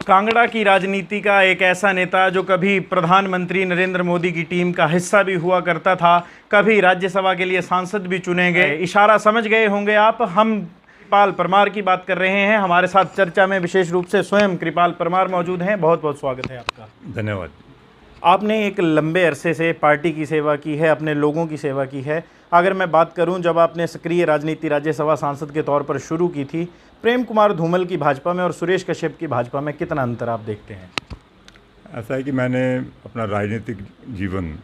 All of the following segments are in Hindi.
कांगड़ा की राजनीति का एक ऐसा नेता जो कभी प्रधानमंत्री नरेंद्र मोदी की टीम का हिस्सा भी हुआ करता था, कभी राज्यसभा के लिए सांसद भी चुने गए। इशारा समझ गए होंगे आप, हम कृपाल परमार की बात कर रहे हैं। हमारे साथ चर्चा में विशेष रूप से स्वयं कृपाल परमार मौजूद हैं। बहुत बहुत स्वागत है आपका। धन्यवाद। आपने एक लंबे अरसे से पार्टी की सेवा की है, अपने लोगों की सेवा की है। अगर मैं बात करूं, जब आपने सक्रिय राजनीति राज्यसभा सांसद के तौर पर शुरू की थी, प्रेम कुमार धूमल की भाजपा में और सुरेश कश्यप की भाजपा में कितना अंतर आप देखते हैं? ऐसा है कि मैंने अपना राजनीतिक जीवन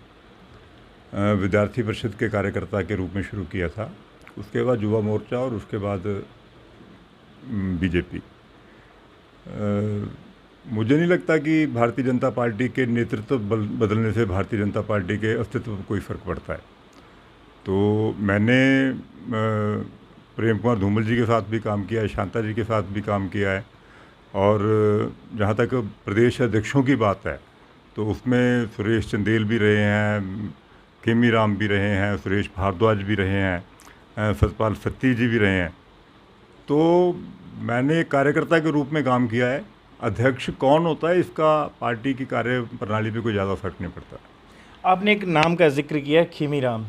विद्यार्थी परिषद के कार्यकर्ता के रूप में शुरू किया था। उसके बाद युवा मोर्चा और उसके बाद बीजेपी। मुझे नहीं लगता कि भारतीय जनता पार्टी के नेतृत्व बदलने से भारतीय जनता पार्टी के अस्तित्व पर कोई फ़र्क पड़ता है। तो मैंने प्रेम कुमार धूमल जी के साथ भी काम किया है, शांता जी के साथ भी काम किया है, और जहाँ तक प्रदेश अध्यक्षों की बात है तो उसमें सुरेश चंदेल भी रहे हैं, खेमी राम भी रहे हैं, सुरेश भारद्वाज भी रहे हैं, सतपाल सत्ती जी भी रहे हैं। तो मैंने एक कार्यकर्ता के रूप में काम किया है। अध्यक्ष कौन होता है इसका पार्टी की कार्य प्रणाली पे कोई ज़्यादा फर्क नहीं पड़ता। आपने एक नाम का जिक्र किया, खेमी राम।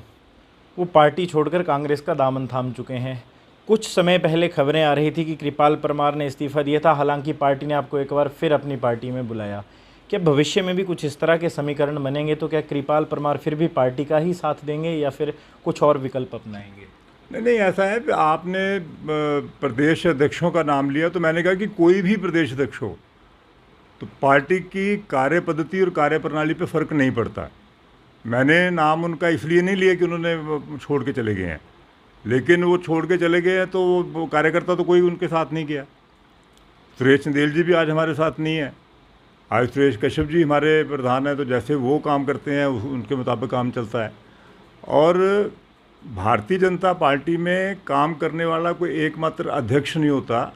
वो पार्टी छोड़कर कांग्रेस का दामन थाम चुके हैं। कुछ समय पहले खबरें आ रही थी कि कृपाल परमार ने इस्तीफा दिया था, हालांकि पार्टी ने आपको एक बार फिर अपनी पार्टी में बुलाया। क्या भविष्य में भी कुछ इस तरह के समीकरण बनेंगे तो क्या कृपाल परमार फिर भी पार्टी का ही साथ देंगे या फिर कुछ और विकल्प अपनाएंगे? नहीं, ऐसा है कि आपने प्रदेश अध्यक्षों का नाम लिया तो मैंने कहा कि कोई भी प्रदेश अध्यक्ष हो तो पार्टी की कार्य पद्धति और कार्य प्रणाली पे फ़र्क नहीं पड़ता। मैंने नाम उनका इसलिए नहीं लिया कि उन्होंने छोड़ के चले गए हैं, लेकिन वो छोड़ के चले गए हैं तो वो कार्यकर्ता तो कोई उनके साथ नहीं गया। सुरेश चंदेल जी भी आज हमारे साथ नहीं है। आज सुरेश कश्यप जी हमारे प्रधान हैं, तो जैसे वो काम करते हैं उनके मुताबिक काम चलता है। और भारतीय जनता पार्टी में काम करने वाला कोई एकमात्र अध्यक्ष नहीं होता,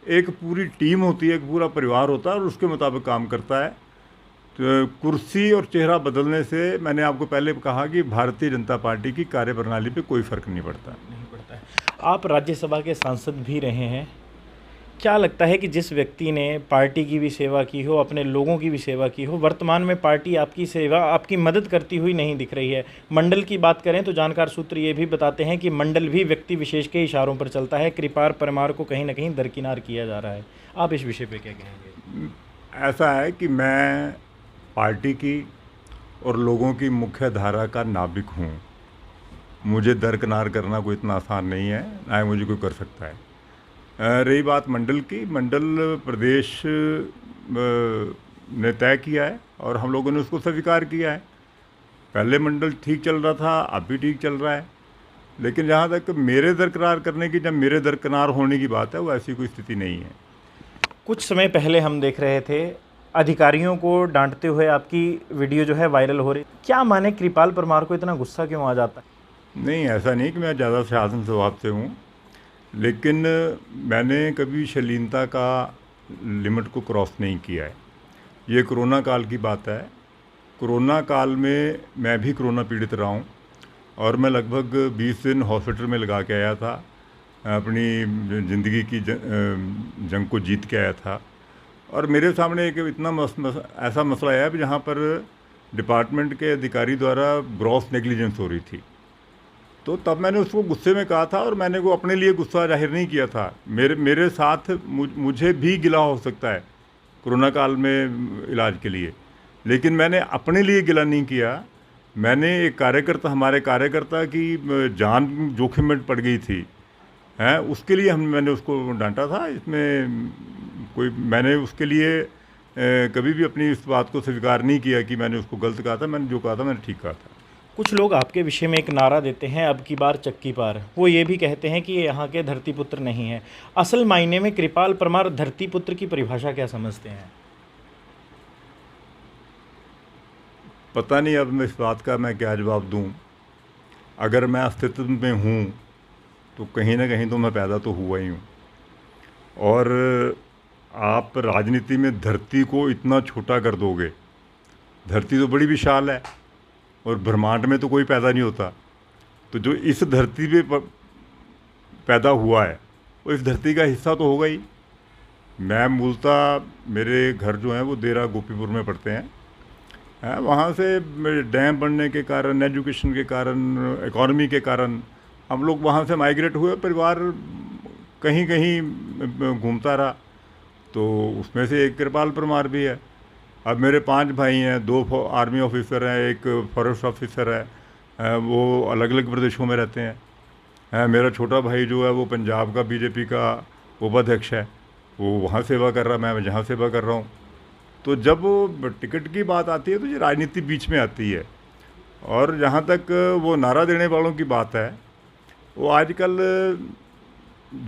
एक पूरी टीम होती है, एक पूरा परिवार होता है और उसके मुताबिक काम करता है। तो कुर्सी और चेहरा बदलने से, मैंने आपको पहले कहा कि भारतीय जनता पार्टी की कार्यप्रणाली पे कोई फ़र्क नहीं पड़ता है। आप राज्यसभा के सांसद भी रहे हैं। क्या लगता है कि जिस व्यक्ति ने पार्टी की भी सेवा की हो, अपने लोगों की भी सेवा की हो, वर्तमान में पार्टी आपकी सेवा, आपकी मदद करती हुई नहीं दिख रही है? मंडल की बात करें तो जानकार सूत्र ये भी बताते हैं कि मंडल भी व्यक्ति विशेष के इशारों पर चलता है। कृपाल परमार को कहीं ना कहीं दरकिनार किया जा रहा है। आप इस विषय पर क्या कहेंगे? ऐसा है कि मैं पार्टी की और लोगों की मुख्य धारा का नाविक हूँ। मुझे दरकिनार करना कोई इतना आसान नहीं है, ना ही मुझे कोई कर सकता है। रही बात मंडल की, मंडल प्रदेश ने तय किया है और हम लोगों ने उसको स्वीकार किया है। पहले मंडल ठीक चल रहा था, अब भी ठीक चल रहा है, लेकिन जहाँ तक मेरे दरकिनार करने की, जब मेरे दरकिनार होने की बात है, वो ऐसी कोई स्थिति नहीं है। कुछ समय पहले हम देख रहे थे अधिकारियों को डांटते हुए आपकी वीडियो जो है वायरल हो रही। क्या माने, कृपाल परमार को इतना गुस्सा क्यों आ जाता है? नहीं, ऐसा नहीं कि मैं ज़्यादा शासन स्वभाव से हूँ, लेकिन मैंने कभी शालीनता का लिमिट को क्रॉस नहीं किया है। ये कोरोना काल की बात है। कोरोना काल में मैं भी कोरोना पीड़ित रहा हूँ और मैं लगभग 20 दिन हॉस्पिटल में लगा के आया था। अपनी ज़िंदगी की जंग को जीत के आया था। और मेरे सामने एक इतना ऐसा मसला आया कि जहाँ पर डिपार्टमेंट के अधिकारी द्वारा ग्रॉस नेग्लिजेंस हो रही थी। तो तब मैंने उसको गुस्से में कहा था और मैंने वो अपने लिए गुस्सा जाहिर नहीं किया था। मेरे साथ मुझे भी गिला हो सकता है कोरोना काल में इलाज के लिए, लेकिन मैंने अपने लिए गिला नहीं किया। मैंने एक कार्यकर्ता, हमारे कार्यकर्ता की जान जोखिम में पड़ गई थी, हैं, उसके लिए मैंने उसको डांटा था। इसमें कोई, मैंने उसके लिए कभी भी अपनी इस बात को स्वीकार नहीं किया कि मैंने उसको गलत कहा था। मैंने जो कहा था मैंने ठीक कहा था। कुछ लोग आपके विषय में एक नारा देते हैं, अब की बार चक्की पार। वो ये भी कहते हैं कि ये यहाँ के धरती पुत्र नहीं है। असल मायने में कृपाल परमार धरती पुत्र की परिभाषा क्या समझते हैं? पता नहीं अब मैं इस बात का मैं क्या जवाब दूँ। अगर मैं अस्तित्व में हूँ तो कहीं ना कहीं तो मैं पैदा तो हुआ ही हूँ। और आप राजनीति में धरती को इतना छोटा कर दोगे, धरती तो बड़ी विशाल है और ब्रह्मांड में तो कोई पैदा नहीं होता। तो जो इस धरती पे पैदा हुआ है वो इस धरती का हिस्सा तो होगा ही। मैं मूलतः, मेरे घर जो हैं वो देरा गोपीपुर में पड़ते हैं। वहाँ से डैम बनने के कारण, एजुकेशन के कारण, इकॉनमी के कारण हम लोग वहाँ से माइग्रेट हुए। परिवार कहीं कहीं घूमता रहा, तो उसमें से एक कृपाल परमार भी है। अब मेरे 5 भाई हैं, 2 आर्मी ऑफिसर हैं, एक फॉरेस्ट ऑफिसर है, वो अलग अलग प्रदेशों में रहते हैं। मेरा छोटा भाई जो है वो पंजाब का बीजेपी का उपाध्यक्ष है, वो वहाँ सेवा कर रहा है, मैं जहाँ सेवा कर रहा हूँ। तो जब वो टिकट की बात आती है तो ये राजनीति बीच में आती है। और जहाँ तक वो नारा देने वालों की बात है, वो आजकल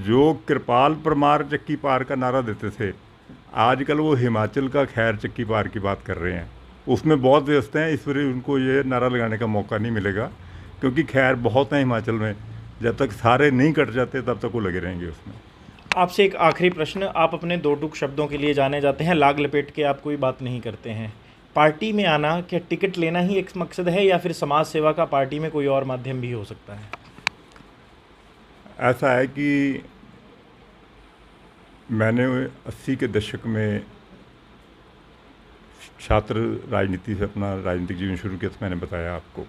जो कृपाल परमार चक्की पार का नारा देते थे, आजकल वो हिमाचल का खैर चक्की पार की बात कर रहे हैं। उसमें बहुत व्यस्त हैं, इस वजह उनको ये नारा लगाने का मौका नहीं मिलेगा, क्योंकि खैर बहुत हैं हिमाचल में। जब तक सारे नहीं कट जाते तब तक वो लगे रहेंगे उसमें। आपसे एक आखिरी प्रश्न, आप अपने 2 टूक शब्दों के लिए जाने जाते हैं, लाग लपेट के आप कोई बात नहीं करते हैं। पार्टी में आना क्या टिकट लेना ही एक मकसद है, या फिर समाज सेवा का पार्टी में कोई और माध्यम भी हो सकता है? ऐसा है कि मैंने 80 के दशक में छात्र राजनीति से अपना राजनीतिक जीवन शुरू किया, तो मैंने बताया आपको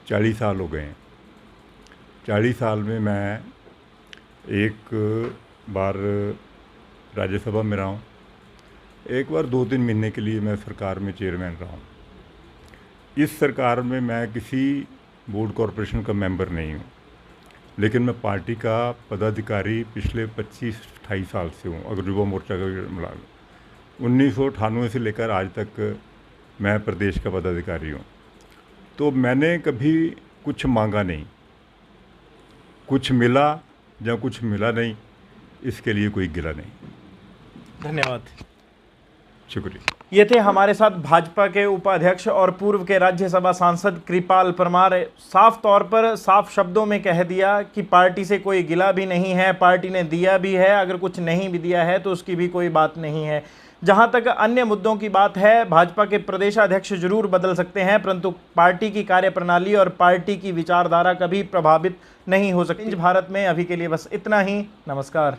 40 साल हो गए हैं। 40 साल में मैं एक बार राज्यसभा में रहा हूँ, एक बार 2-3 महीने के लिए मैं सरकार में चेयरमैन रहा हूँ। इस सरकार में मैं किसी बोर्ड कॉरपोरेशन का मेंबर नहीं हूँ, लेकिन मैं पार्टी का पदाधिकारी पिछले 25-28 साल से हूँ, अगर युवा मोर्चा का मिला 1998 से लेकर आज तक मैं प्रदेश का पदाधिकारी हूँ। तो मैंने कभी कुछ मांगा नहीं, कुछ मिला या कुछ मिला नहीं, इसके लिए कोई गिला नहीं। धन्यवाद। शुक्रिया। ये थे हमारे साथ भाजपा के उपाध्यक्ष और पूर्व के राज्यसभा सांसद कृपाल परमार। साफ तौर पर, साफ शब्दों में कह दिया कि पार्टी से कोई गिला भी नहीं है, पार्टी ने दिया भी है, अगर कुछ नहीं भी दिया है तो उसकी भी कोई बात नहीं है। जहां तक अन्य मुद्दों की बात है, भाजपा के प्रदेशाध्यक्ष जरूर बदल सकते हैं, परंतु पार्टी की कार्यप्रणाली और पार्टी की विचारधारा कभी प्रभावित नहीं हो सकती। भारत में अभी के लिए बस इतना ही। नमस्कार।